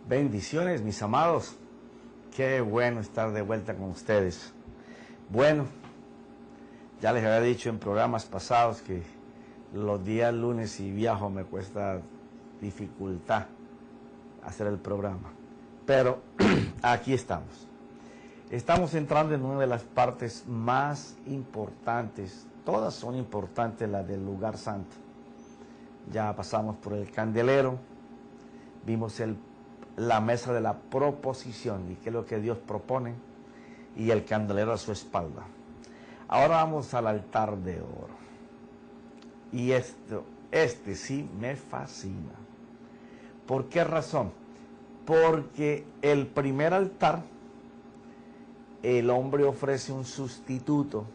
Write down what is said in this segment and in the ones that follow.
Bendiciones, mis amados. Qué bueno estar de vuelta con ustedes. Bueno, ya les había dicho en programas pasados que los días lunes si viajo me cuesta dificultad hacer el programa. Pero aquí estamos. Estamos entrando en una de las partes más importantes. Todas son importantes, las del lugar santo. Ya pasamos por el candelero, vimos la mesa de la proposición y qué es lo que Dios propone, y el candelero a su espalda. Ahora vamos al altar de oro. Y este sí me fascina. ¿Por qué razón? Porque el primer altar, el hombre ofrece un sustituto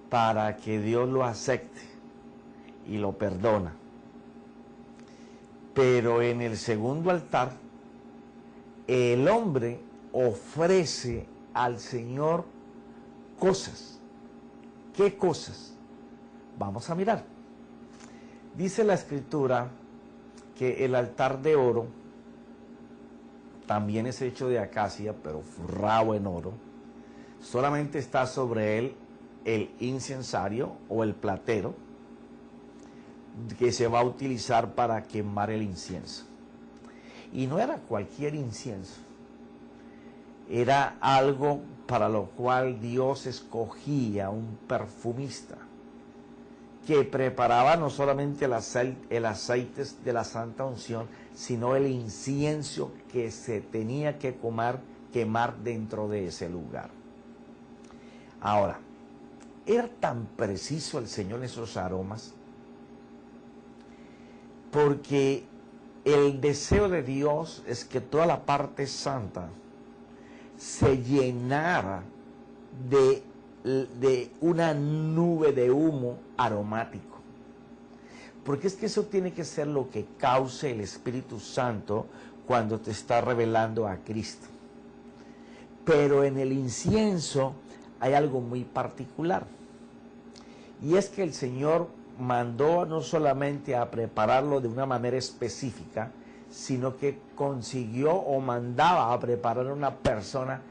para que Dios lo acepte y lo perdona. Pero en el segundo altar, el hombre ofrece al Señor cosas. ¿Qué cosas? Vamos a mirar. Dice la Escritura que el altar de oro también es hecho de acacia, pero forrado en oro. Solamente está sobre él el incensario o el platero que se va a utilizar para quemar el incienso. Y no era cualquier incienso, era algo para lo cual Dios escogía un perfumista que preparaba no solamente el aceite de la santa unción, sino el incienso que se tenía que quemar dentro de ese lugar. Ahora, era tan preciso el Señor en esos aromas, porque el deseo de Dios es que toda la parte santa se llenara de una nube de humo aromático. Porque es que eso tiene que ser lo que cause el Espíritu Santo cuando te está revelando a Cristo. Pero en el incienso hay algo muy particular. Y es que el Señor mandó no solamente a prepararlo de una manera específica, sino que consiguió o mandaba a preparar a una persona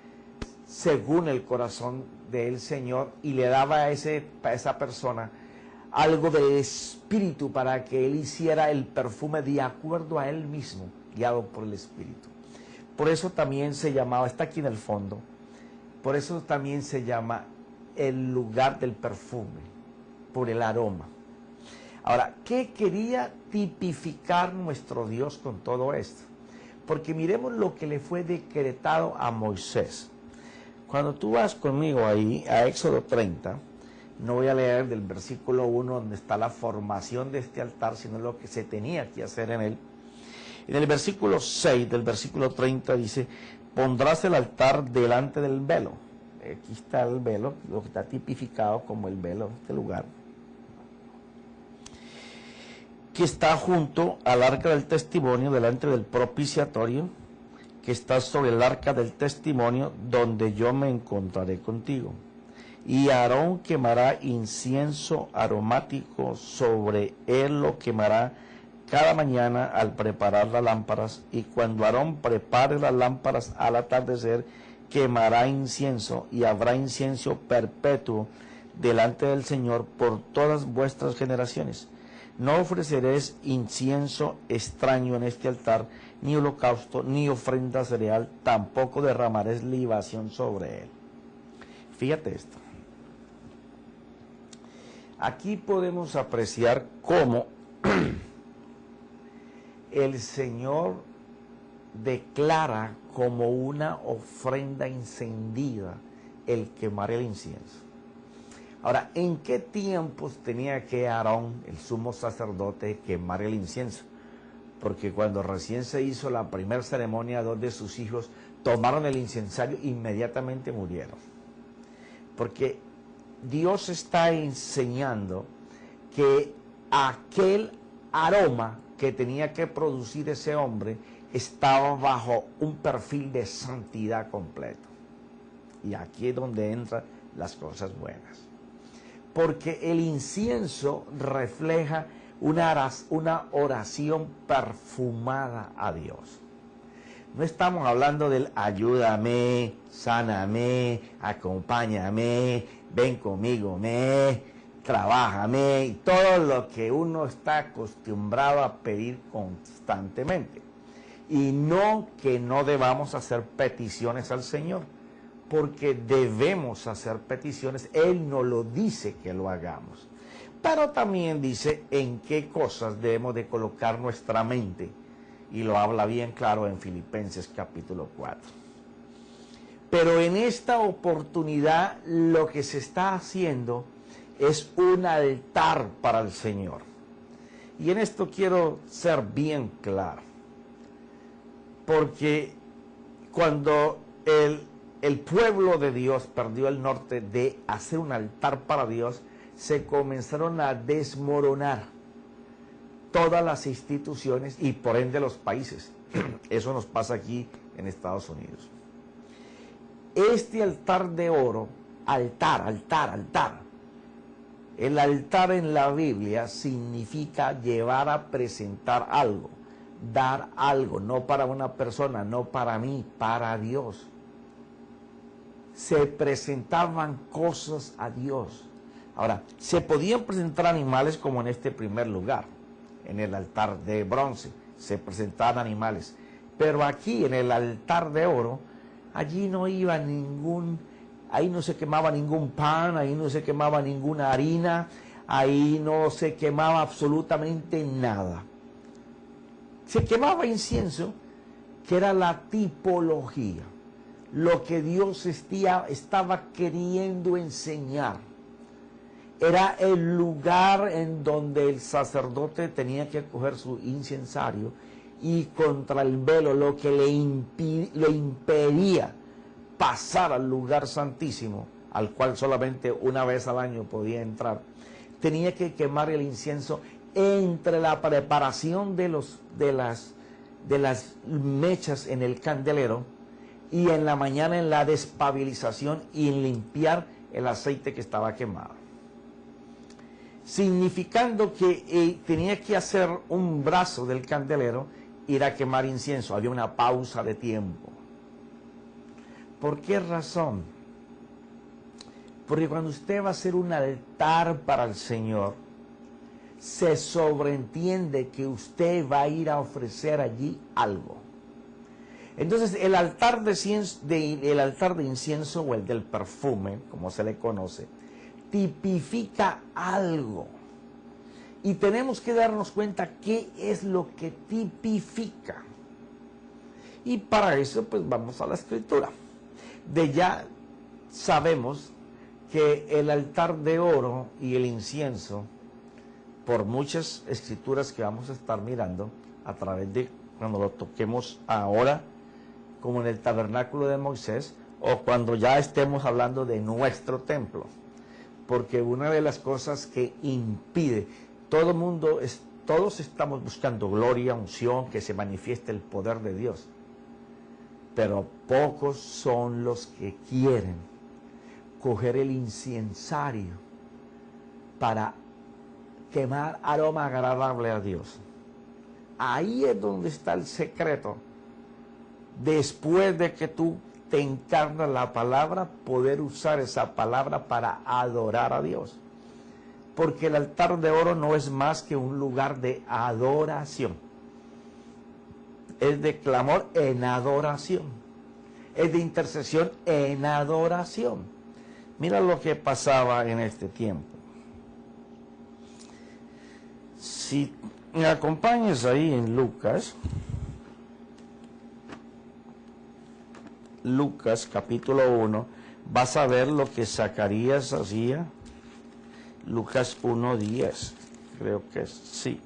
según el corazón del Señor, y le daba a esa persona algo del Espíritu para que él hiciera el perfume de acuerdo a él mismo, guiado por el Espíritu. Por eso también se llamaba, está aquí en el fondo, por eso también se llama el lugar del perfume, por el aroma. Ahora, ¿qué quería tipificar nuestro Dios con todo esto? Porque miremos lo que le fue decretado a Moisés. Cuando tú vas conmigo ahí a Éxodo 30, no voy a leer del versículo 1 donde está la formación de este altar, sino lo que se tenía que hacer en él. En el versículo 6 del versículo 30 dice, pondrás el altar delante del velo. Aquí está el velo, lo que está tipificado como el velo de este lugar, que está junto al arca del testimonio, delante del propiciatorio, que está sobre el arca del testimonio, donde yo me encontraré contigo. Y Aarón quemará incienso aromático, sobre él lo quemará cada mañana al preparar las lámparas, y cuando Aarón prepare las lámparas al atardecer, quemará incienso, y habrá incienso perpetuo delante del Señor por todas vuestras generaciones. No ofreceréis incienso extraño en este altar, ni holocausto, ni ofrenda cereal, tampoco derramaréis libación sobre él. Fíjate esto. Aquí podemos apreciar cómo el Señor declara como una ofrenda encendida el quemar el incienso. Ahora, ¿en qué tiempos tenía que Aarón, el sumo sacerdote, quemar el incienso? Porque cuando recién se hizo la primera ceremonia, dos de sus hijos tomaron el incensario e inmediatamente murieron. Porque Dios está enseñando que aquel aroma que tenía que producir ese hombre estaba bajo un perfil de santidad completo. Y aquí es donde entran las cosas buenas. Porque el incienso refleja una oración perfumada a Dios. No estamos hablando del ayúdame, sáname, acompáñame, ven conmigo, trabájame, y todo lo que uno está acostumbrado a pedir constantemente. Y no que no debamos hacer peticiones al Señor, porque debemos hacer peticiones, Él nos lo dice que lo hagamos. Pero también dice en qué cosas debemos de colocar nuestra mente, y lo habla bien claro en Filipenses capítulo 4. Pero en esta oportunidad lo que se está haciendo es un altar para el Señor. Y en esto quiero ser bien claro, porque cuando el pueblo de Dios perdió el norte de hacer un altar para Dios, se comenzaron a desmoronar todas las instituciones y por ende los países. Eso nos pasa aquí en Estados Unidos. Este altar de oro, altar. El altar en la Biblia significa llevar a presentar algo, dar algo, no para una persona, no para mí, para Dios. Se presentaban cosas a Dios. Ahora, se podían presentar animales como en este primer lugar, en el altar de bronce, se presentaban animales. Pero aquí, en el altar de oro, allí no iba ahí no se quemaba ningún pan, ahí no se quemaba ninguna harina, ahí no se quemaba absolutamente nada. Se quemaba incienso, que era la tipología, lo que Dios estaba queriendo enseñar. Era el lugar en donde el sacerdote tenía que coger su incensario y contra el velo, lo que le impedía pasar al lugar santísimo, al cual solamente una vez al año podía entrar, tenía que quemar el incienso entre la preparación de las mechas en el candelero y en la mañana en la despabilización y limpiar el aceite que estaba quemado. Significando que tenía que hacer un brazo del candelero, ir a quemar incienso. Había una pausa de tiempo. ¿Por qué razón? Porque cuando usted va a hacer un altar para el Señor, se sobreentiende que usted va a ir a ofrecer allí algo. Entonces el altar de incienso o el del perfume, como se le conoce, tipifica algo. Y tenemos que darnos cuenta qué es lo que tipifica. Y para eso pues vamos a la Escritura. Ya sabemos que el altar de oro y el incienso, por muchas escrituras que vamos a estar mirando a través de cuando lo toquemos ahora, como en el tabernáculo de Moisés, o cuando ya estemos hablando de nuestro templo. Porque una de las cosas que impide, todos estamos buscando gloria, unción, que se manifieste el poder de Dios. Pero pocos son los que quieren coger el incensario para quemar aroma agradable a Dios. Ahí es donde está el secreto. Después de que tú te encarnas la palabra, poder usar esa palabra para adorar a Dios. Porque el altar de oro no es más que un lugar de adoración. Es de clamor en adoración. Es de intercesión en adoración. Mira lo que pasaba en este tiempo. Si me acompañas ahí en Lucas capítulo 1, vas a ver lo que Zacarías hacía. Lucas 1:10, creo que es, sí.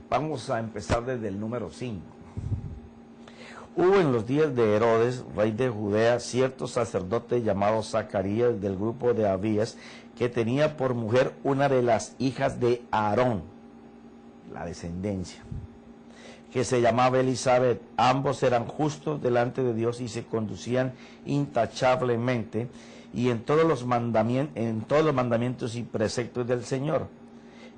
Vamos a empezar desde el número 5. Hubo en los días de Herodes, rey de Judea, cierto sacerdote llamado Zacarías del grupo de Abías, que tenía por mujer una de las hijas de Aarón, la descendencia, que se llamaba Elizabeth. Ambos eran justos delante de Dios y se conducían intachablemente y en todos los mandamientos y preceptos del Señor.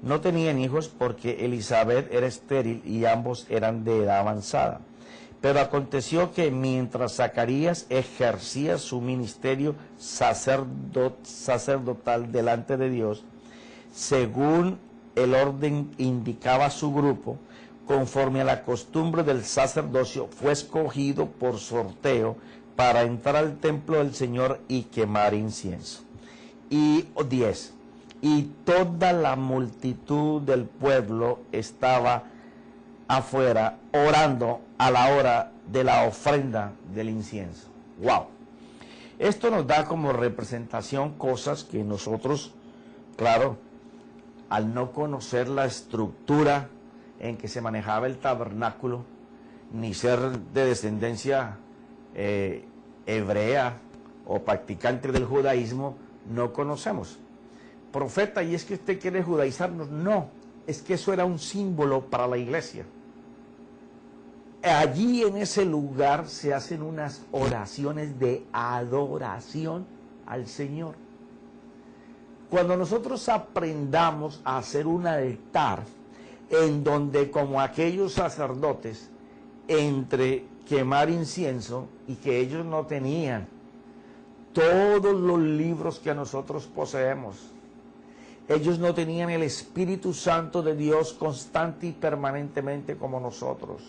No tenían hijos porque Elizabeth era estéril y ambos eran de edad avanzada. Pero aconteció que mientras Zacarías ejercía su ministerio sacerdotal delante de Dios, según el orden indicaba a su grupo, conforme a la costumbre del sacerdocio, fue escogido por sorteo para entrar al templo del Señor y quemar incienso. Y 10. Y toda la multitud del pueblo estaba afuera orando a la hora de la ofrenda del incienso. ¡Wow! Esto nos da como representación cosas que nosotros, claro, al no conocer la estructura en que se manejaba el tabernáculo, ni ser de descendencia hebrea o practicante del judaísmo, no conocemos. Profeta, ¿y es que usted quiere judaizarnos? No, es que eso era un símbolo para la iglesia. Allí en ese lugar se hacen unas oraciones de adoración al Señor. Cuando nosotros aprendamos a hacer un altar en donde, como aquellos sacerdotes, entre quemar incienso, y que ellos no tenían todos los libros que nosotros poseemos, ellos no tenían el Espíritu Santo de Dios constante y permanentemente como nosotros,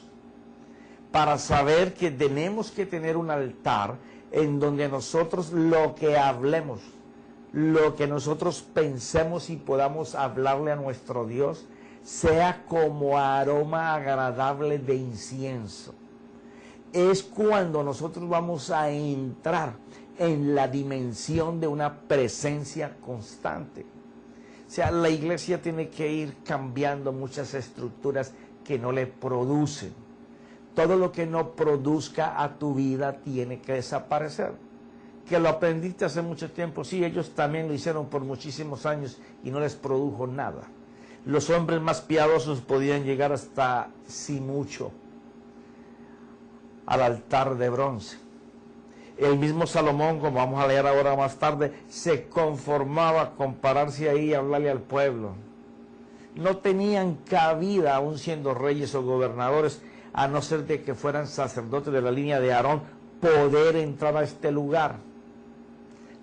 para saber que tenemos que tener un altar en donde nosotros lo que hablemos, lo que nosotros pensemos y podamos hablarle a nuestro Dios, sea como aroma agradable de incienso. Es cuando nosotros vamos a entrar en la dimensión de una presencia constante. O sea, la iglesia tiene que ir cambiando muchas estructuras que no le producen. Todo lo que no produzca a tu vida tiene que desaparecer. Que lo aprendiste hace mucho tiempo, sí, ellos también lo hicieron por muchísimos años y no les produjo nada. Los hombres más piadosos podían llegar hasta, si mucho, al altar de bronce. El mismo Salomón, como vamos a leer ahora más tarde, se conformaba con pararse ahí y hablarle al pueblo. No tenían cabida, aún siendo reyes o gobernadores, a no ser de que fueran sacerdotes de la línea de Aarón, poder entrar a este lugar.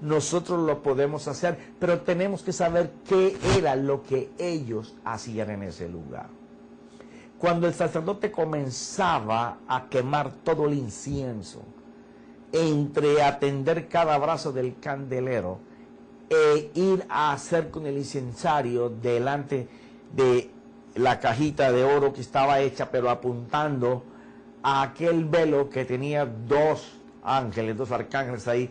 Nosotros lo podemos hacer, pero tenemos que saber qué era lo que ellos hacían en ese lugar. Cuando el sacerdote comenzaba a quemar todo el incienso, entre atender cada brazo del candelero e ir a hacer con el incensario delante de la cajita de oro que estaba hecha, pero apuntando a aquel velo que tenía dos ángeles, dos arcángeles ahí,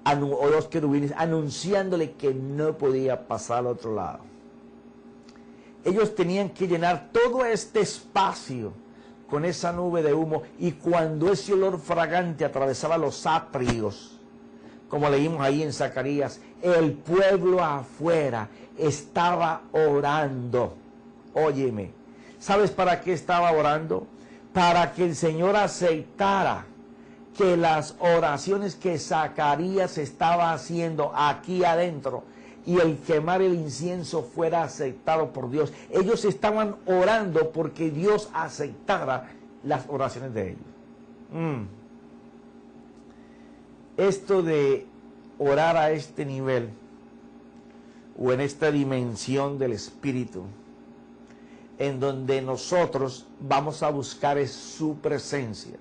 o dos querubines, anunciándole que no podía pasar al otro lado. Ellos tenían que llenar todo este espacio con esa nube de humo, y cuando ese olor fragante atravesaba los atrios, como leímos ahí en Zacarías, el pueblo afuera estaba orando. Óyeme, ¿sabes para qué estaba orando? Para que el Señor aceptara que las oraciones que Zacarías estaba haciendo aquí adentro y el quemar el incienso fuera aceptado por Dios. Ellos estaban orando porque Dios aceptara las oraciones de ellos. Esto de orar a este nivel o en esta dimensión del Espíritu, en donde nosotros vamos a buscar es su presencia.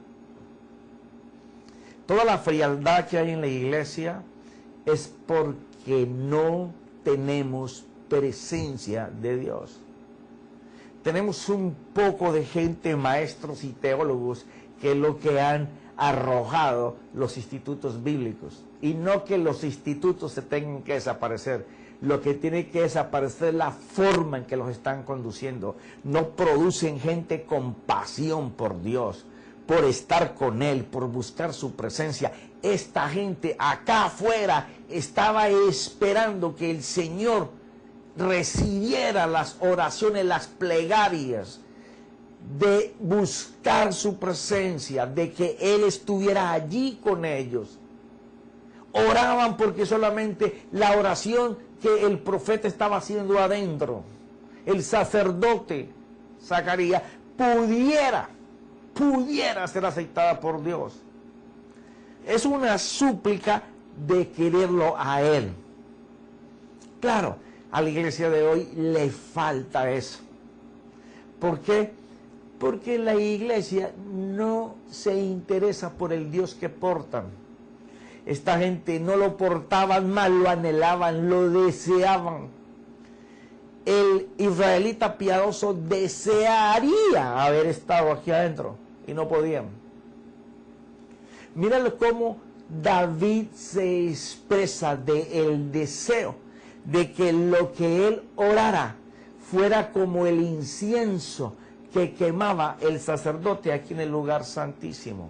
Toda la frialdad que hay en la iglesia es porque no tenemos presencia de Dios. Tenemos un poco de gente, maestros y teólogos, que es lo que han arrojado los institutos bíblicos. Y no que los institutos se tengan que desaparecer. Lo que tiene que desaparecer es la forma en que los están conduciendo. No producen gente con pasión por Dios, por estar con Él, por buscar su presencia. Esta gente acá afuera estaba esperando que el Señor recibiera las oraciones, las plegarias, de buscar su presencia, de que Él estuviera allí con ellos. Oraban porque solamente la oración que el profeta estaba haciendo adentro, el sacerdote Zacarías, pudiera pudiera ser aceptada por Dios. Es una súplica de quererlo a Él. Claro, a la iglesia de hoy le falta eso. ¿Por qué? Porque la iglesia no se interesa por el Dios que portan. Esta gente no lo portaban mal, lo anhelaban, lo deseaban. El israelita piadoso desearía haber estado aquí adentro y no podían. Míralo cómo David se expresa del deseo de que lo que él orara fuera como el incienso que quemaba el sacerdote aquí en el lugar santísimo,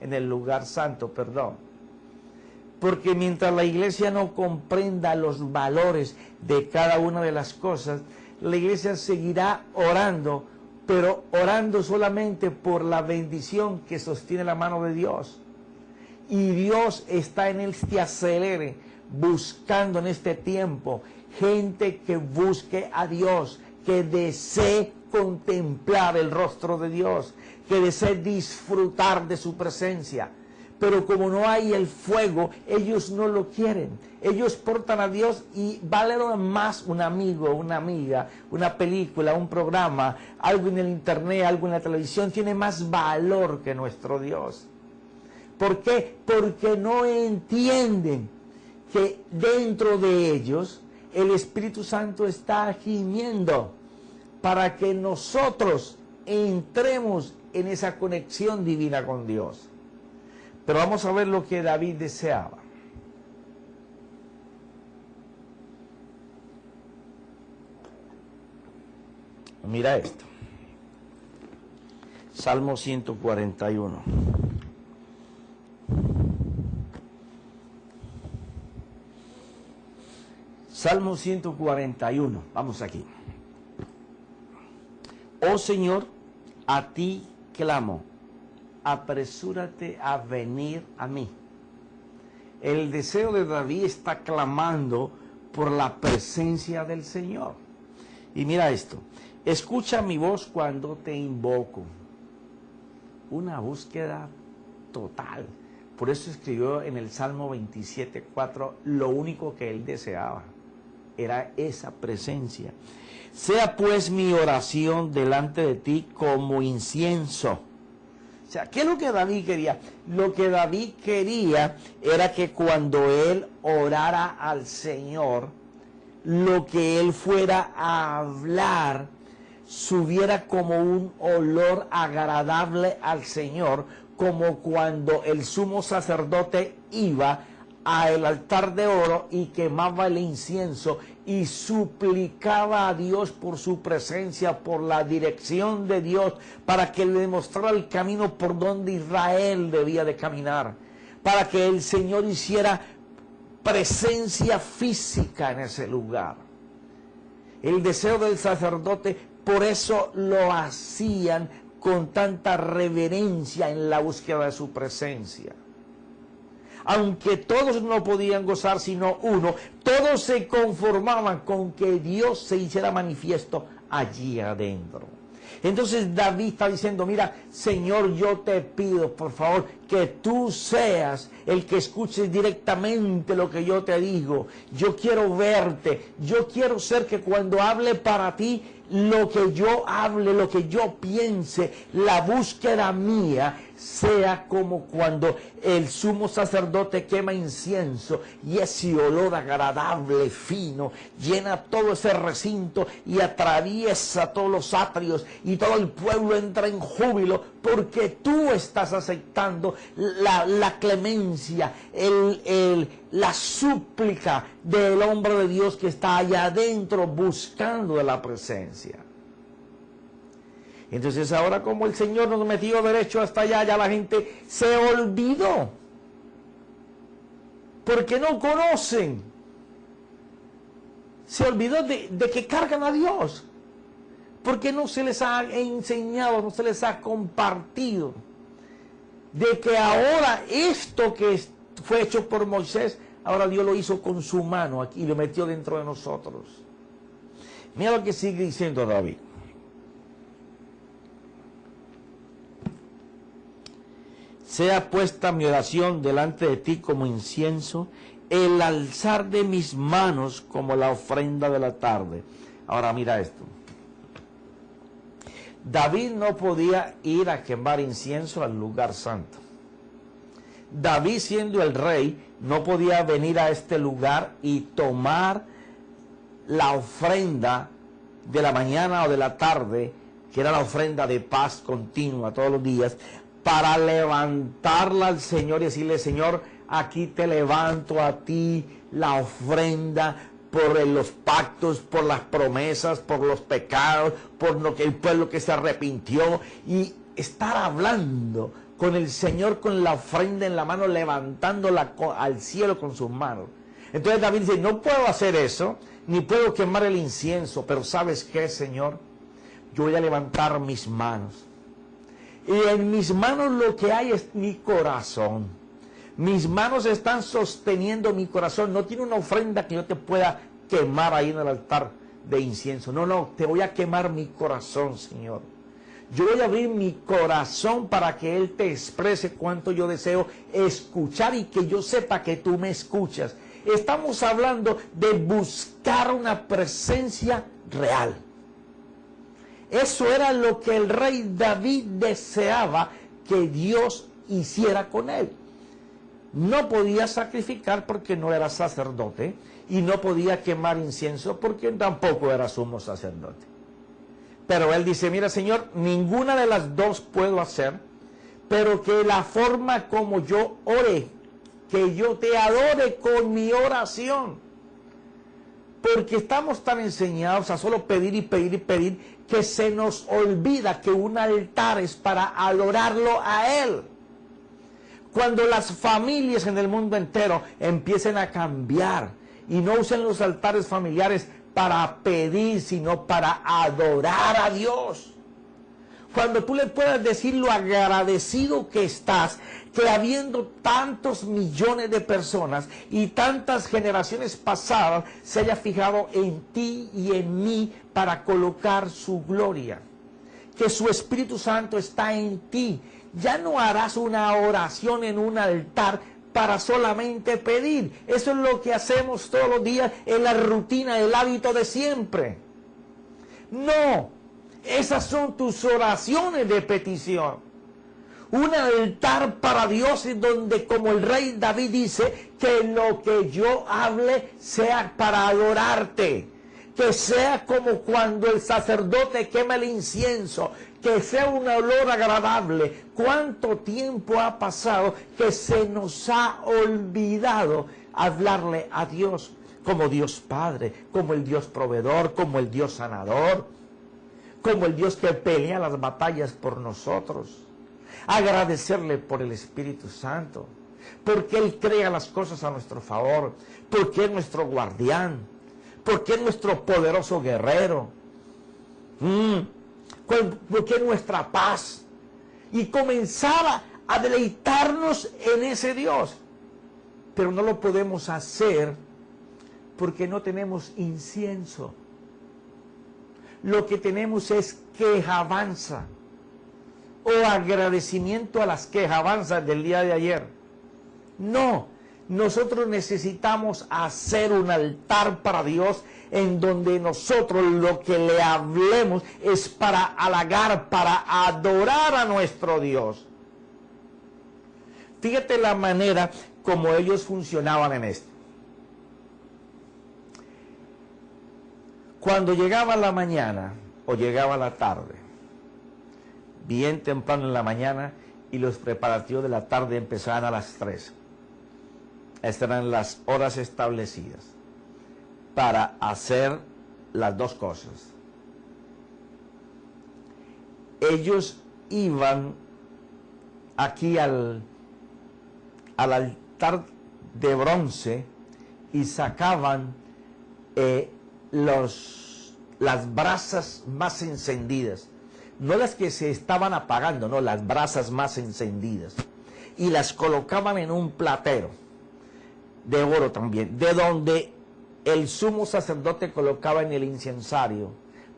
en el lugar santo, perdón. Porque mientras la iglesia no comprenda los valores de cada una de las cosas, la iglesia seguirá orando, pero orando solamente por la bendición que sostiene la mano de Dios. Y Dios está en este acelere, buscando en este tiempo gente que busque a Dios, que desee contemplar el rostro de Dios, que desee disfrutar de su presencia. Pero como no hay el fuego, ellos no lo quieren. Ellos portan a Dios y vale más un amigo, una amiga, una película, un programa, algo en el internet, algo en la televisión, tiene más valor que nuestro Dios. ¿Por qué? Porque no entienden que dentro de ellos el Espíritu Santo está gimiendo para que nosotros entremos en esa conexión divina con Dios. Pero vamos a ver lo que David deseaba. Mira esto. Salmo 141. Salmo 141. Vamos aquí. Oh Señor, a ti clamo. Apresúrate a venir a mí. El deseo de David está clamando por la presencia del Señor. Y mira esto, escucha mi voz cuando te invoco. Una búsqueda total. Por eso escribió en el Salmo 27:4, lo único que él deseaba era esa presencia. Sea pues mi oración delante de ti como incienso. O sea, ¿qué es lo que David quería? Lo que David quería era que cuando él orara al Señor, lo que él fuera a hablar subiera como un olor agradable al Señor, como cuando el sumo sacerdote iba al altar de oro y quemaba el incienso y suplicaba a Dios por su presencia, por la dirección de Dios, para que le demostrara el camino por donde Israel debía de caminar, para que el Señor hiciera presencia física en ese lugar. El deseo del sacerdote, por eso lo hacían con tanta reverencia en la búsqueda de su presencia. Aunque todos no podían gozar sino uno, todos se conformaban con que Dios se hiciera manifiesto allí adentro. Entonces David está diciendo, mira, Señor, yo te pido, por favor, que tú seas el que escuches directamente lo que yo te digo. Yo quiero verte, yo quiero ser que cuando hable para ti, lo que yo hable, lo que yo piense, la búsqueda mía sea como cuando el sumo sacerdote quema incienso y ese olor agradable, fino, llena todo ese recinto y atraviesa todos los atrios y todo el pueblo entra en júbilo porque tú estás aceptando la clemencia, la súplica del hombre de Dios que está allá adentro buscando de la presencia. Entonces ahora como el Señor nos metió derecho hasta allá, ya la gente se olvidó. Porque no conocen. Se olvidó de que cargan a Dios. Porque no se les ha enseñado, no se les ha compartido. De que ahora esto que fue hecho por Moisés, ahora Dios lo hizo con su mano aquí y lo metió dentro de nosotros. Mira lo que sigue diciendo David. sea puesta mi oración delante de ti como incienso, el alzar de mis manos como la ofrenda de la tarde. Ahora mira esto. David no podía ir a quemar incienso al lugar santo. David, siendo el rey, no podía venir a este lugar y tomar la ofrenda de la mañana o de la tarde, que era la ofrenda de paz continua todos los días, para levantarla al Señor y decirle: Señor, aquí te levanto a ti la ofrenda por los pactos, por las promesas, por los pecados, por lo que el pueblo que se arrepintió, y estar hablando con el Señor con la ofrenda en la mano, levantándola al cielo con sus manos. Entonces David dice: no puedo hacer eso, ni puedo quemar el incienso, pero ¿sabes qué, Señor? Yo voy a levantar mis manos. Y en mis manos lo que hay es mi corazón. Mis manos están sosteniendo mi corazón. No tiene una ofrenda que yo te pueda quemar ahí en el altar de incienso. No, no, te voy a quemar mi corazón, Señor. Yo voy a abrir mi corazón para que Él te exprese cuánto yo deseo escuchar y que yo sepa que tú me escuchas. Estamos hablando de buscar una presencia real. Eso era lo que el rey David deseaba que Dios hiciera con él. No podía sacrificar porque no era sacerdote, y no podía quemar incienso porque tampoco era sumo sacerdote. Pero él dice: mira, Señor, ninguna de las dos puedo hacer, pero que la forma como yo ore, que yo te adore con mi oración. Porque estamos tan enseñados a solo pedir y pedir y pedir, que se nos olvida que un altar es para adorarlo a Él. Cuando las familias en el mundo entero empiecen a cambiar y no usen los altares familiares para pedir, sino para adorar a Dios. Cuando tú le puedas decir lo agradecido que estás, que habiendo tantos millones de personas y tantas generaciones pasadas se haya fijado en ti y en mí para colocar su gloria, que su Espíritu Santo está en ti. Ya no harás una oración en un altar para solamente pedir. Eso es lo que hacemos todos los días en la rutina, el hábito de siempre. No, esas son tus oraciones de petición. Un altar para Dios en donde, como el rey David dice, que lo que yo hable sea para adorarte. Que sea como cuando el sacerdote quema el incienso, que sea un olor agradable. ¿Cuánto tiempo ha pasado que se nos ha olvidado hablarle a Dios como Dios Padre, como el Dios proveedor, como el Dios sanador, como el Dios que pelea las batallas por nosotros? Agradecerle por el Espíritu Santo, porque Él crea las cosas a nuestro favor, porque es nuestro guardián, porque es nuestro poderoso guerrero, porque es nuestra paz, y comenzar a deleitarnos en ese Dios. Pero no lo podemos hacer porque no tenemos incienso. Lo que tenemos es quejabanza o agradecimiento a las quejabanzas del día de ayer. No, nosotros necesitamos hacer un altar para Dios en donde nosotros lo que le hablemos es para halagar, para adorar a nuestro Dios. Fíjate la manera como ellos funcionaban en esto. Cuando llegaba la mañana o llegaba la tarde, bien temprano en la mañana, y los preparativos de la tarde empezaban a las 3. Estas eran las horas establecidas para hacer las dos cosas. Ellos iban aquí al altar de bronce y sacaban las brasas más encendidas. No las que se estaban apagando, no, las brasas más encendidas. Y las colocaban en un platero de oro también, de donde el sumo sacerdote colocaba en el incensario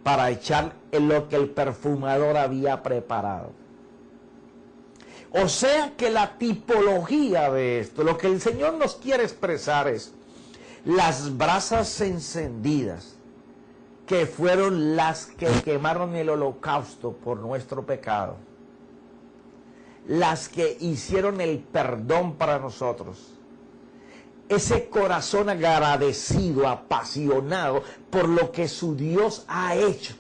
para echar en lo que el perfumador había preparado. O sea que la tipología de esto, lo que el Señor nos quiere expresar es las brasas encendidas, que fueron las que quemaron el holocausto por nuestro pecado, las que hicieron el perdón para nosotros. Ese corazón agradecido, apasionado por lo que su Dios ha hecho.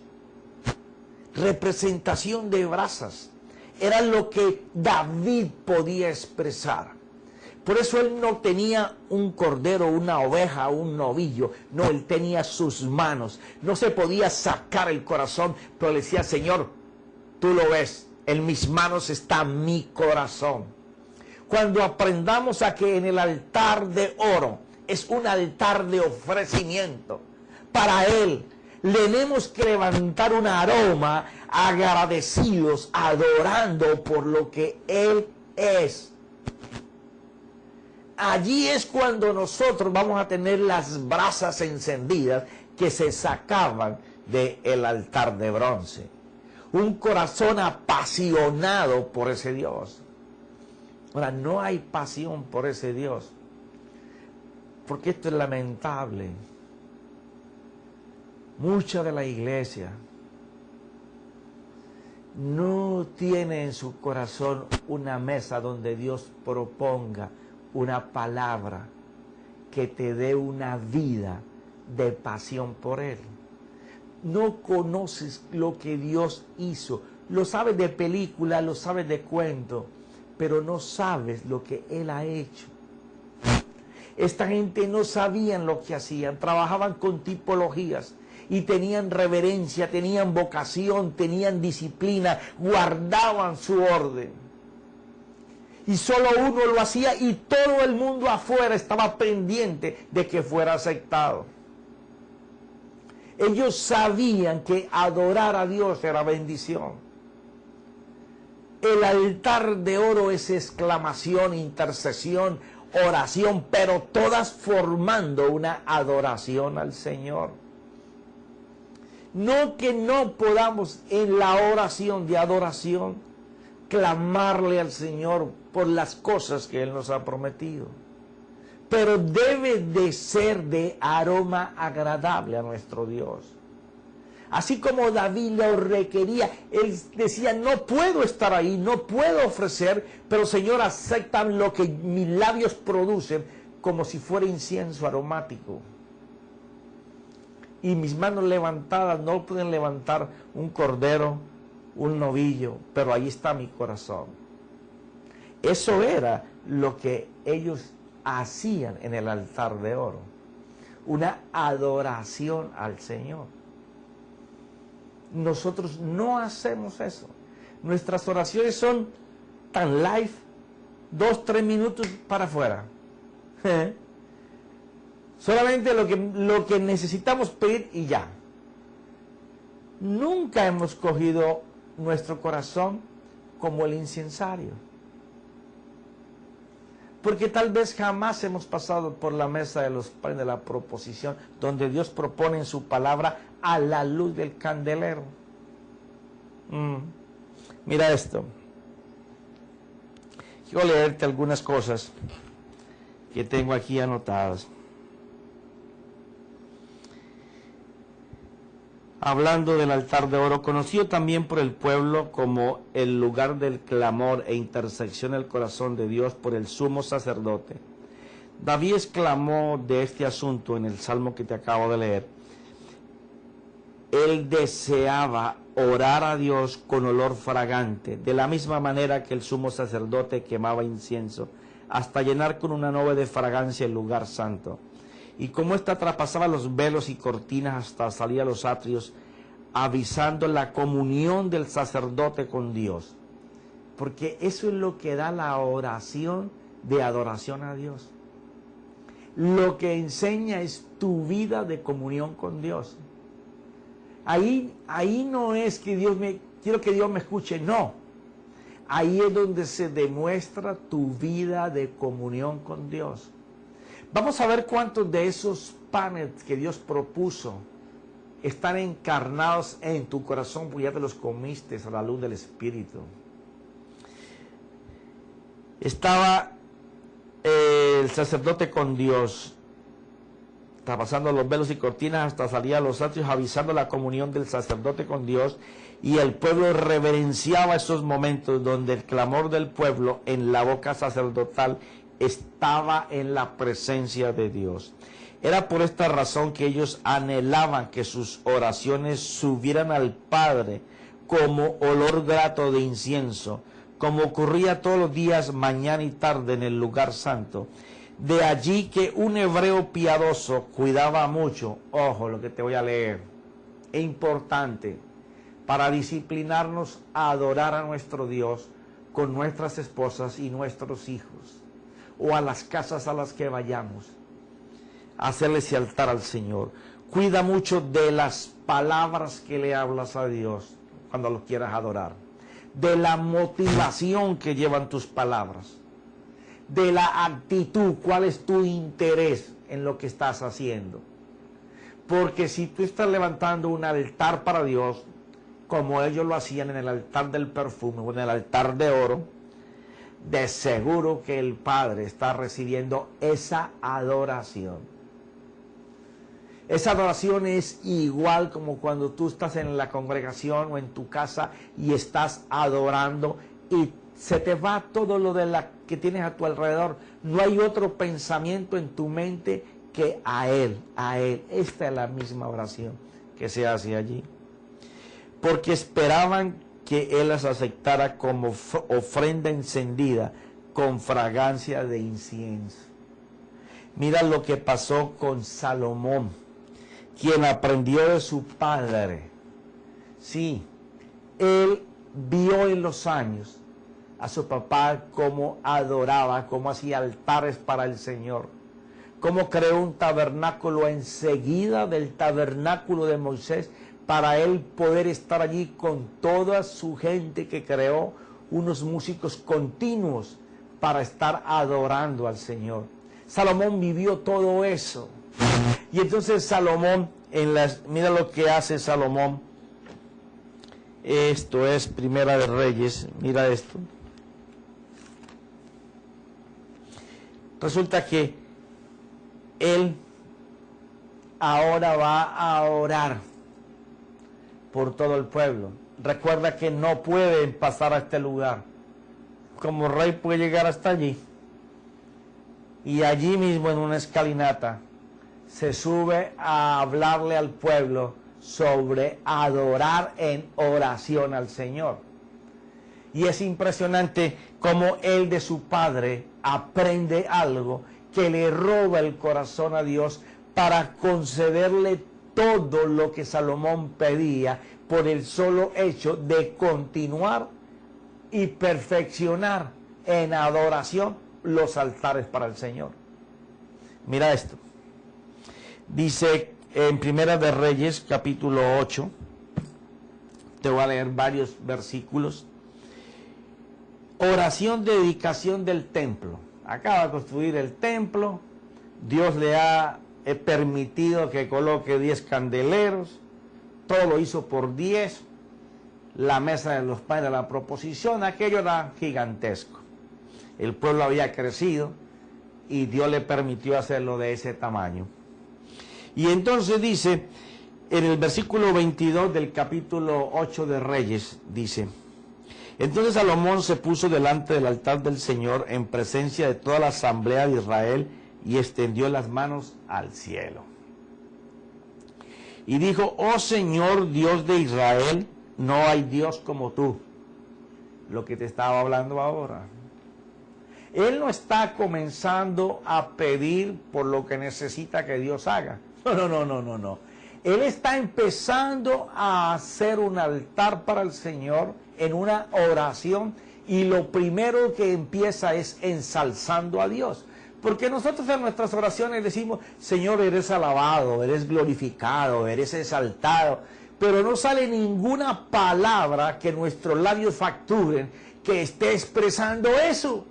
Representación de brasas. Era lo que David podía expresar. Por eso él no tenía un cordero, una oveja, un novillo. No, él tenía sus manos. No se podía sacar el corazón, pero le decía, Señor, tú lo ves, en mis manos está mi corazón. Cuando aprendamos a que en el altar de oro es un altar de ofrecimiento para Él, tenemos que levantar un aroma agradecidos, adorando por lo que Él es. Allí es cuando nosotros vamos a tener las brasas encendidas que se sacaban del altar de bronce. Un corazón apasionado por ese Dios. Ahora, no hay pasión por ese Dios, porque esto es lamentable. Mucha de la iglesia no tiene en su corazón una mesa donde Dios proponga una palabra que te dé una vida de pasión por Él. No conoces lo que Dios hizo. Lo sabes de película, lo sabes de cuento, pero no sabes lo que Él ha hecho. Esta gente no sabían lo que hacían, trabajaban con tipologías y tenían reverencia, tenían vocación, tenían disciplina, guardaban su orden. Y solo uno lo hacía y todo el mundo afuera estaba pendiente de que fuera aceptado. Ellos sabían que adorar a Dios era bendición. El altar de oro es exclamación, intercesión, oración, pero todas formando una adoración al Señor. No que no podamos en la oración de adoración clamarle al Señor por las cosas que Él nos ha prometido, pero debe de ser de aroma agradable a nuestro Dios. Así como David lo requería, él decía, no puedo estar ahí, no puedo ofrecer, pero Señor, acepta lo que mis labios producen como si fuera incienso aromático. Y mis manos levantadas no pueden levantar un cordero, un novillo, pero ahí está mi corazón. Eso era lo que ellos hacían en el altar de oro, una adoración al Señor. Nosotros no hacemos eso. Nuestras oraciones son tan live, 2-3 minutos para afuera. Solamente lo que necesitamos pedir y ya. Nunca hemos cogido nuestro corazón como el incensario. Porque tal vez jamás hemos pasado por la mesa de los panes de la proposición, donde Dios propone en su palabra a la luz del candelero. Mira esto. Quiero leerte algunas cosas que tengo aquí anotadas. Hablando del altar de oro, conocido también por el pueblo como el lugar del clamor e intersección del corazón de Dios por el sumo sacerdote. David exclamó de este asunto en el salmo que te acabo de leer. Él deseaba orar a Dios con olor fragante, de la misma manera que el sumo sacerdote quemaba incienso, hasta llenar con una nube de fragancia el lugar santo. Y como ésta traspasaba los velos y cortinas hasta salir a los atrios, avisando la comunión del sacerdote con Dios. Porque eso es lo que da la oración de adoración a Dios. Lo que enseña es tu vida de comunión con Dios. Ahí no es que quiero que Dios me escuche, no. Ahí es donde se demuestra tu vida de comunión con Dios. Vamos a ver cuántos de esos panes que Dios propuso están encarnados en tu corazón, porque ya te los comiste a la luz del Espíritu. Estaba el sacerdote con Dios, traspasando los velos y cortinas hasta salir a los atrios, avisando la comunión del sacerdote con Dios, y el pueblo reverenciaba esos momentos donde el clamor del pueblo en la boca sacerdotal estaba en la presencia de Dios. Era por esta razón que ellos anhelaban que sus oraciones subieran al Padre como olor grato de incienso, como ocurría todos los días, mañana y tarde, en el lugar santo. De allí que un hebreo piadoso cuidaba mucho, ojo lo que te voy a leer, es importante, para disciplinarnos a adorar a nuestro Dios con nuestras esposas y nuestros hijos, o a las casas a las que vayamos, a hacerle ese altar al Señor. Cuida mucho de las palabras que le hablas a Dios cuando lo quieras adorar, de la motivación que llevan tus palabras, de la actitud, cuál es tu interés en lo que estás haciendo. Porque si tú estás levantando un altar para Dios, como ellos lo hacían en el altar del perfume o en el altar de oro, de seguro que el Padre está recibiendo esa adoración. Esa adoración es igual como cuando tú estás en la congregación o en tu casa y estás adorando y se te va todo lo de la que tienes a tu alrededor. No hay otro pensamiento en tu mente que a Él, a Él. Esta es la misma oración que se hace allí. Porque esperaban que Él las aceptara como ofrenda encendida con fragancia de incienso. Mira lo que pasó con Salomón, quien aprendió de su padre. Sí, él vio en los años a su papá cómo adoraba, cómo hacía altares para el Señor, cómo creó un tabernáculo enseguida del tabernáculo de Moisés, para él poder estar allí con toda su gente, que creó unos músicos continuos para estar adorando al Señor. Salomón vivió todo eso. Y entonces Salomón, mira lo que hace Salomón. Esto es Primera de Reyes, mira esto. Resulta que él ahora va a orar por todo el pueblo. Recuerda que no pueden pasar a este lugar. Como rey puede llegar hasta allí. Y allí mismo en una escalinata se sube a hablarle al pueblo sobre adorar en oración al Señor. Y es impresionante cómo él de su padre aprende algo que le roba el corazón a Dios para concederle todo lo que Salomón pedía por el solo hecho de continuar y perfeccionar en adoración los altares para el Señor. Mira esto. Dice en Primera de Reyes, capítulo 8, te voy a leer varios versículos. Oración de dedicación del templo. Acaba de construir el templo, Dios le ha permitido que coloque 10 candeleros, todo lo hizo por 10, la mesa de los panes de la proposición, aquello era gigantesco. El pueblo había crecido y Dios le permitió hacerlo de ese tamaño. Y entonces dice, en el versículo 22 del capítulo 8 de Reyes, dice: entonces Salomón se puso delante del altar del Señor en presencia de toda la asamblea de Israel y extendió las manos al cielo. Y dijo: oh Señor Dios de Israel, no hay Dios como tú. Lo que te estaba hablando ahora. Él no está comenzando a pedir por lo que necesita que Dios haga. No. Él está empezando a hacer un altar para el Señor en una oración, y lo primero que empieza es ensalzando a Dios. Porque nosotros en nuestras oraciones decimos: Señor, eres alabado, eres glorificado, eres exaltado, pero no sale ninguna palabra que nuestros labios facturen que esté expresando eso.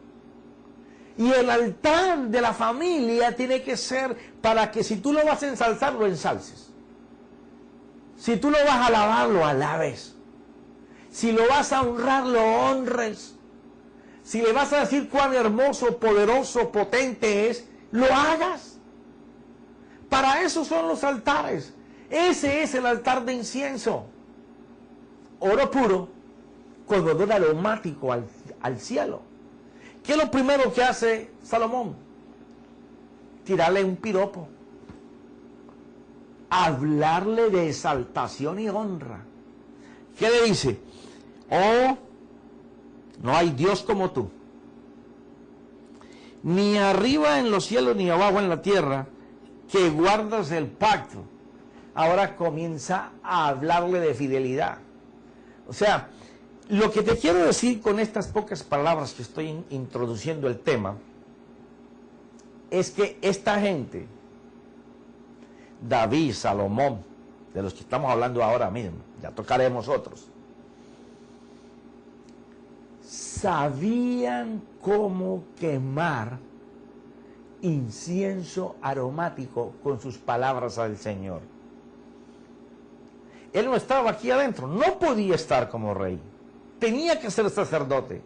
Y el altar de la familia tiene que ser para que, si tú lo vas a ensalzar, lo ensalces. Si tú lo vas a alabar, lo alabes. Si lo vas a honrar, lo honres. Si le vas a decir cuán hermoso, poderoso, potente es, lo hagas. Para eso son los altares. Ese es el altar de incienso. Oro puro con olor aromático al cielo. ¿Qué es lo primero que hace Salomón? Tirarle un piropo. Hablarle de exaltación y honra. ¿Qué le dice? Oh, no hay Dios como tú. Ni arriba en los cielos ni abajo en la tierra, que guardas el pacto. Ahora comienza a hablarle de fidelidad. O sea, lo que te quiero decir con estas pocas palabras que estoy introduciendo el tema, es que esta gente, David, Salomón, de los que estamos hablando ahora mismo, ya tocaremos otros, sabían cómo quemar incienso aromático con sus palabras al Señor. Él no estaba aquí adentro, no podía estar como rey, tenía que ser sacerdote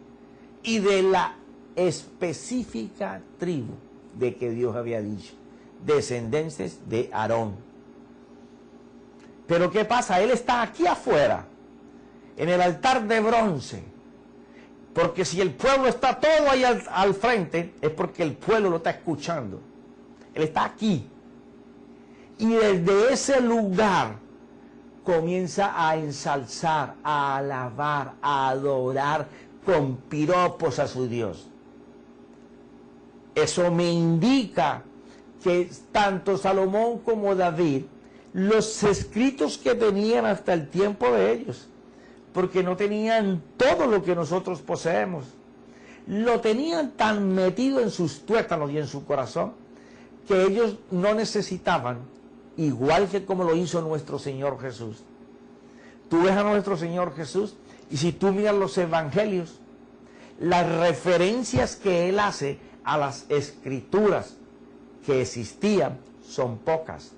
y de la específica tribu de que Dios había dicho, descendientes de Aarón. Pero ¿qué pasa? Él está aquí afuera, en el altar de bronce, porque si el pueblo está todo ahí al frente, es porque el pueblo lo está escuchando. Él está aquí. Y desde ese lugar comienza a ensalzar, a alabar, a adorar con piropos a su Dios. Eso me indica que tanto Salomón como David, los escritos que tenían hasta el tiempo de ellos, porque no tenían todo lo que nosotros poseemos, lo tenían tan metido en sus tuétanos y en su corazón, que ellos no necesitaban, igual que como lo hizo nuestro Señor Jesús. Tú ves a nuestro Señor Jesús, y si tú miras los evangelios, las referencias que Él hace a las escrituras que existían son pocas.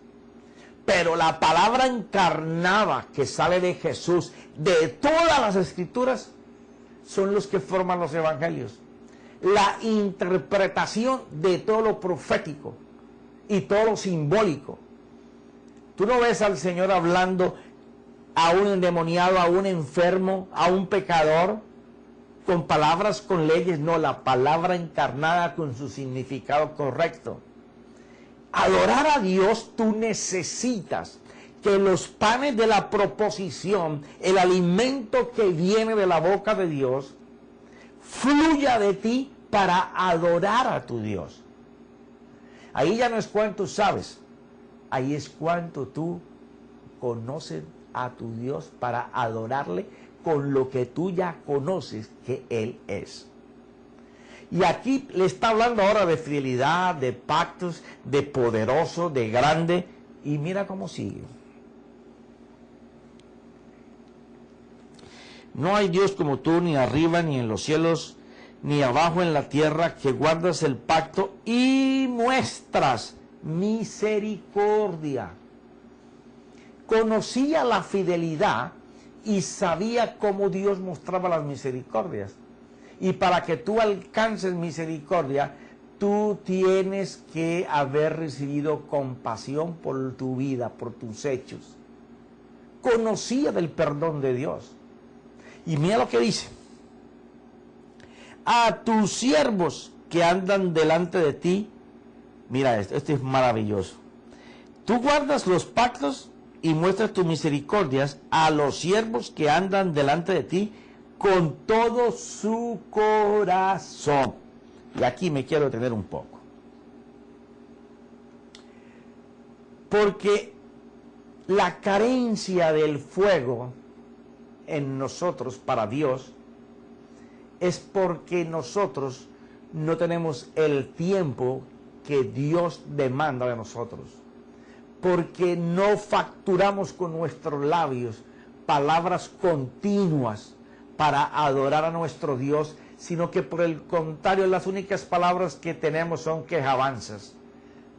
Pero la palabra encarnada que sale de Jesús, de todas las escrituras, son los que forman los evangelios. La interpretación de todo lo profético y todo lo simbólico. Tú no ves al Señor hablando a un endemoniado, a un enfermo, a un pecador, con palabras, con leyes. No, la palabra encarnada con su significado correcto. Adorar a Dios, tú necesitas que los panes de la proposición, el alimento que viene de la boca de Dios, fluya de ti para adorar a tu Dios. Ahí ya no es cuánto sabes, ahí es cuánto tú conoces a tu Dios para adorarle con lo que tú ya conoces que Él es. Y aquí le está hablando ahora de fidelidad, de pactos, de poderoso, de grande. Y mira cómo sigue. No hay Dios como tú, ni arriba, ni en los cielos, ni abajo en la tierra, que guardas el pacto y muestras misericordia. Conocía la fidelidad y sabía cómo Dios mostraba las misericordias. Y para que tú alcances misericordia, tú tienes que haber recibido compasión por tu vida, por tus hechos. Conocía del perdón de Dios. Y mira lo que dice. A tus siervos que andan delante de ti, mira esto es maravilloso. Tú guardas los pactos y muestras tus misericordias a los siervos que andan delante de ti, con todo su corazón. Y aquí me quiero detener un poco. Porque la carencia del fuego en nosotros para Dios es porque nosotros no tenemos el tiempo que Dios demanda de nosotros. Porque no facturamos con nuestros labios palabras continuas para adorar a nuestro Dios, sino que por el contrario, las únicas palabras que tenemos son quejabanzas,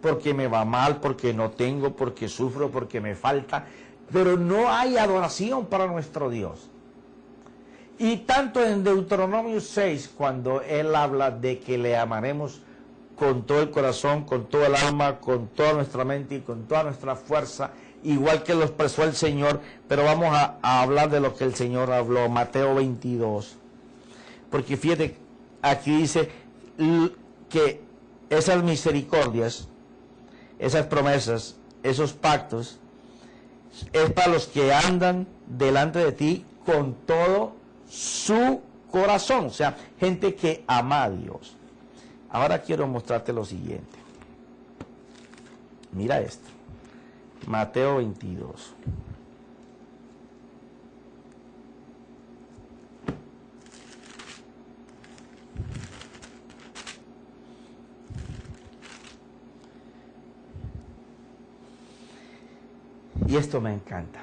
porque me va mal, porque no tengo, porque sufro, porque me falta, pero no hay adoración para nuestro Dios. Y tanto en Deuteronomio 6, cuando él habla de que le amaremos con todo el corazón, con todo el alma, con toda nuestra mente y con toda nuestra fuerza, igual que lo expresó el Señor, pero vamos a hablar de lo que el Señor habló, Mateo 22. Porque fíjate, aquí dice que esas misericordias, esas promesas, esos pactos, es para los que andan delante de ti con todo su corazón, o sea, gente que ama a Dios. Ahora quiero mostrarte lo siguiente. Mira esto. Mateo 22. Y esto me encanta.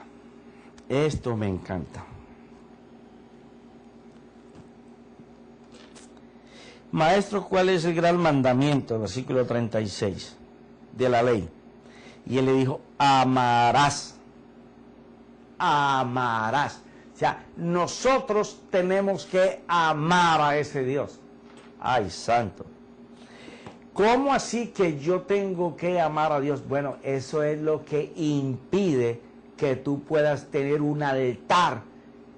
Esto me encanta. Maestro, ¿cuál es el gran mandamiento? Versículo 36 de la ley. Y él le dijo, amarás. Amarás. O sea, nosotros tenemos que amar a ese Dios. Ay, santo. ¿Cómo así que yo tengo que amar a Dios? Bueno, eso es lo que impide que tú puedas tener un altar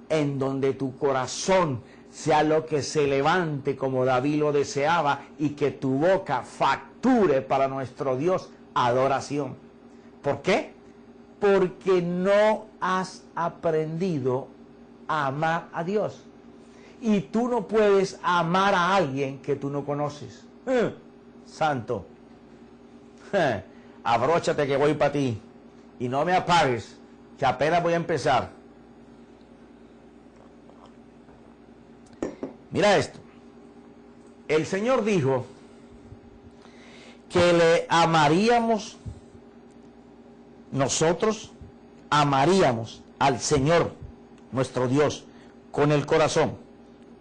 en donde tu corazón sea lo que se levante como David lo deseaba y que tu boca facture para nuestro Dios adoración. ¿Por qué? Porque no has aprendido a amar a Dios. Y tú no puedes amar a alguien que tú no conoces. Santo. Abróchate que voy para ti. Y no me apagues, que apenas voy a empezar. Mira esto. El Señor dijo que le amaríamos, nosotros amaríamos al Señor, nuestro Dios, con el corazón,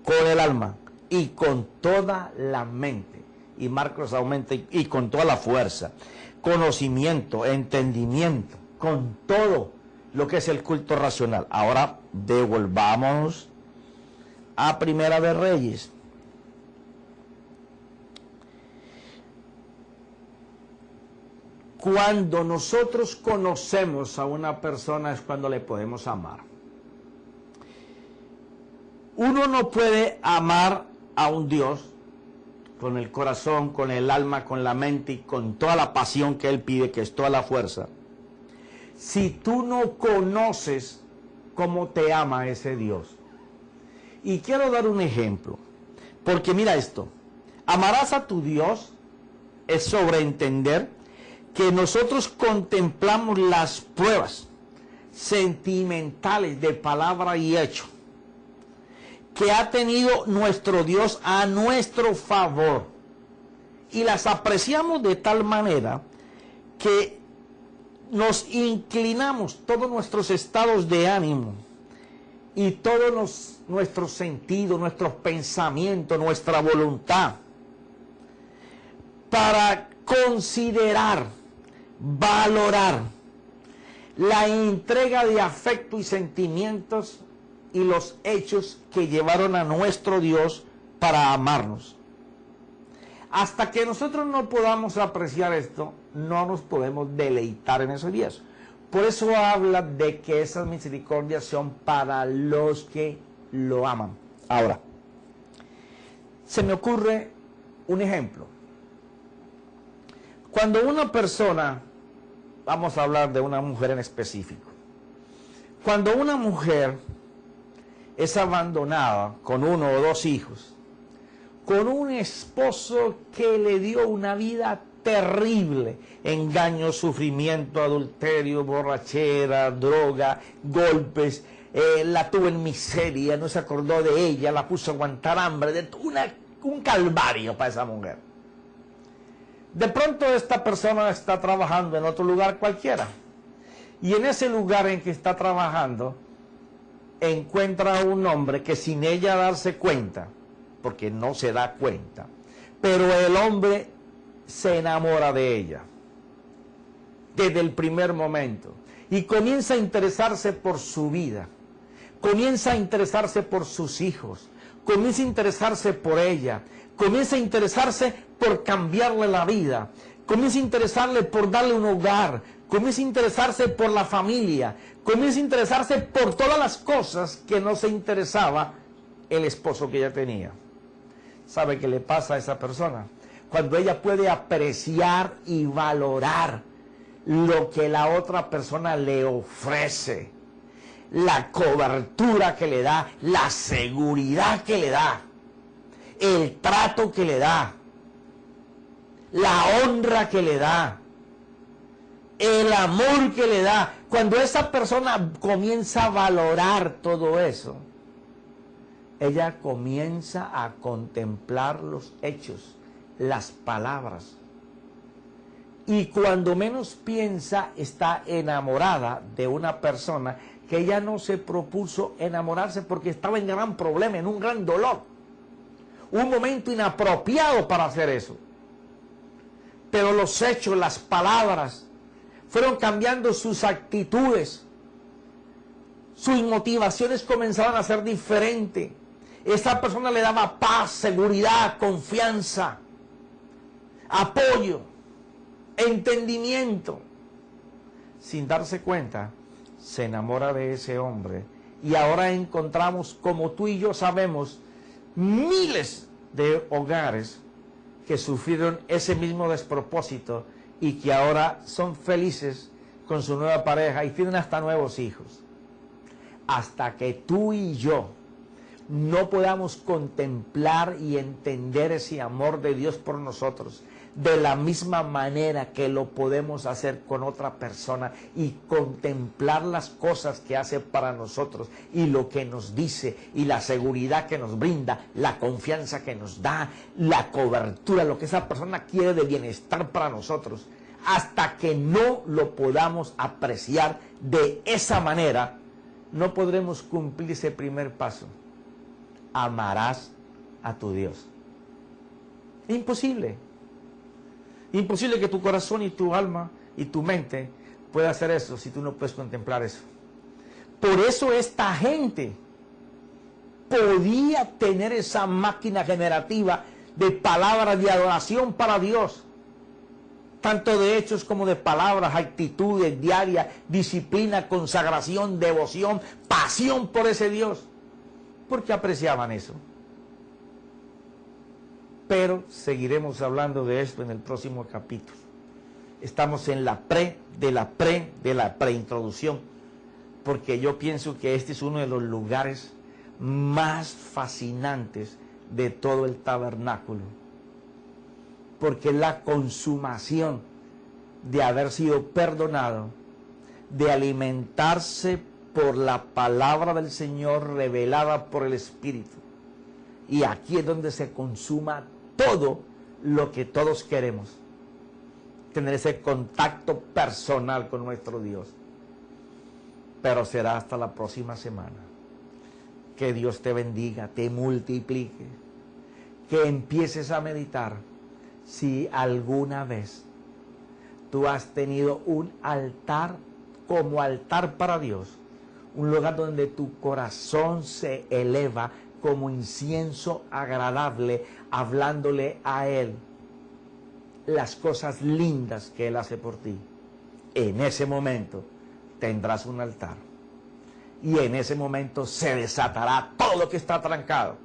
con el alma y con toda la mente. Y Marcos aumenta y con toda la fuerza, conocimiento, entendimiento, con todo lo que es el culto racional. Ahora devolvámonos a Primera de Reyes. Cuando nosotros conocemos a una persona es cuando le podemos amar. Uno no puede amar a un Dios con el corazón, con el alma, con la mente y con toda la pasión que Él pide, que es toda la fuerza, si tú no conoces cómo te ama ese Dios. Y quiero dar un ejemplo, porque mira esto, amarás a tu Dios es sobreentender que nosotros contemplamos las pruebas sentimentales de palabra y hecho que ha tenido nuestro Dios a nuestro favor y las apreciamos de tal manera que nos inclinamos todos nuestros estados de ánimo y todos nuestros sentidos, nuestros pensamientos, nuestra voluntad para considerar, valorar la entrega de afecto y sentimientos y los hechos que llevaron a nuestro Dios para amarnos. Hasta que nosotros no podamos apreciar esto, no nos podemos deleitar en esos días. Por eso habla de que esas misericordias son para los que lo aman. Ahora, se me ocurre un ejemplo. Cuando una persona, vamos a hablar de una mujer en específico, cuando una mujer es abandonada con uno o dos hijos, con un esposo que le dio una vida terrible, engaño, sufrimiento, adulterio, borrachera, droga, golpes, la tuvo en miseria, no se acordó de ella, la puso a aguantar hambre, un calvario para esa mujer. De pronto esta persona está trabajando en otro lugar cualquiera, y en ese lugar en que está trabajando, encuentra a un hombre que sin ella darse cuenta, porque no se da cuenta, pero el hombre se enamora de ella desde el primer momento y comienza a interesarse por su vida, comienza a interesarse por sus hijos, comienza a interesarse por ella, comienza a interesarse por cambiarle la vida, comienza a interesarle por darle un hogar, comienza a interesarse por la familia, comienza a interesarse por todas las cosas que no se interesaba el esposo que ella tenía. ¿Sabe qué le pasa a esa persona? Cuando ella puede apreciar y valorar lo que la otra persona le ofrece, la cobertura que le da, la seguridad que le da, el trato que le da, la honra que le da, el amor que le da. Cuando esa persona comienza a valorar todo eso, ella comienza a contemplar los hechos, las palabras. Y cuando menos piensa, está enamorada de una persona que ella no se propuso enamorarse porque estaba en gran problema, en un gran dolor. Un momento inapropiado para hacer eso. Pero los hechos, las palabras, fueron cambiando sus actitudes. Sus motivaciones comenzaban a ser diferentes. Esa persona le daba paz, seguridad, confianza, apoyo, entendimiento. Sin darse cuenta, se enamora de ese hombre. Y ahora encontramos, como tú y yo sabemos, miles de hogares que sufrieron ese mismo despropósito y que ahora son felices con su nueva pareja y tienen hasta nuevos hijos. Hasta que tú y yo no podamos contemplar y entender ese amor de Dios por nosotros de la misma manera que lo podemos hacer con otra persona y contemplar las cosas que hace para nosotros y lo que nos dice y la seguridad que nos brinda, la confianza que nos da, la cobertura, lo que esa persona quiere de bienestar para nosotros, hasta que no lo podamos apreciar de esa manera, no podremos cumplir ese primer paso. Amarás a tu Dios. Imposible. Imposible que tu corazón y tu alma y tu mente pueda hacer eso si tú no puedes contemplar eso. Por eso esta gente podía tener esa máquina generativa de palabras de adoración para Dios. Tanto de hechos como de palabras, actitudes diarias, disciplina, consagración, devoción, pasión por ese Dios. Porque apreciaban eso. Pero seguiremos hablando de esto en el próximo capítulo. Estamos en la preintroducción, porque yo pienso que este es uno de los lugares más fascinantes de todo el tabernáculo, porque es la consumación de haber sido perdonado, de alimentarse por la palabra del Señor revelada por el Espíritu. Y aquí es donde se consuma todo lo que todos queremos. Tener ese contacto personal con nuestro Dios. Pero será hasta la próxima semana. Que Dios te bendiga, te multiplique. Que empieces a meditar si alguna vez tú has tenido un altar como altar para Dios. Un lugar donde tu corazón se eleva como incienso agradable, hablándole a Él las cosas lindas que Él hace por ti. En ese momento tendrás un altar. Y en ese momento se desatará todo lo que está trancado.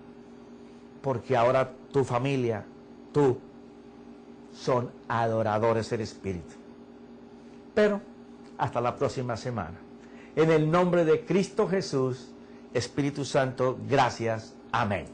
Porque ahora tu familia, tú, son adoradores del Espíritu. Pero hasta la próxima semana. En el nombre de Cristo Jesús, Espíritu Santo, gracias. Amén.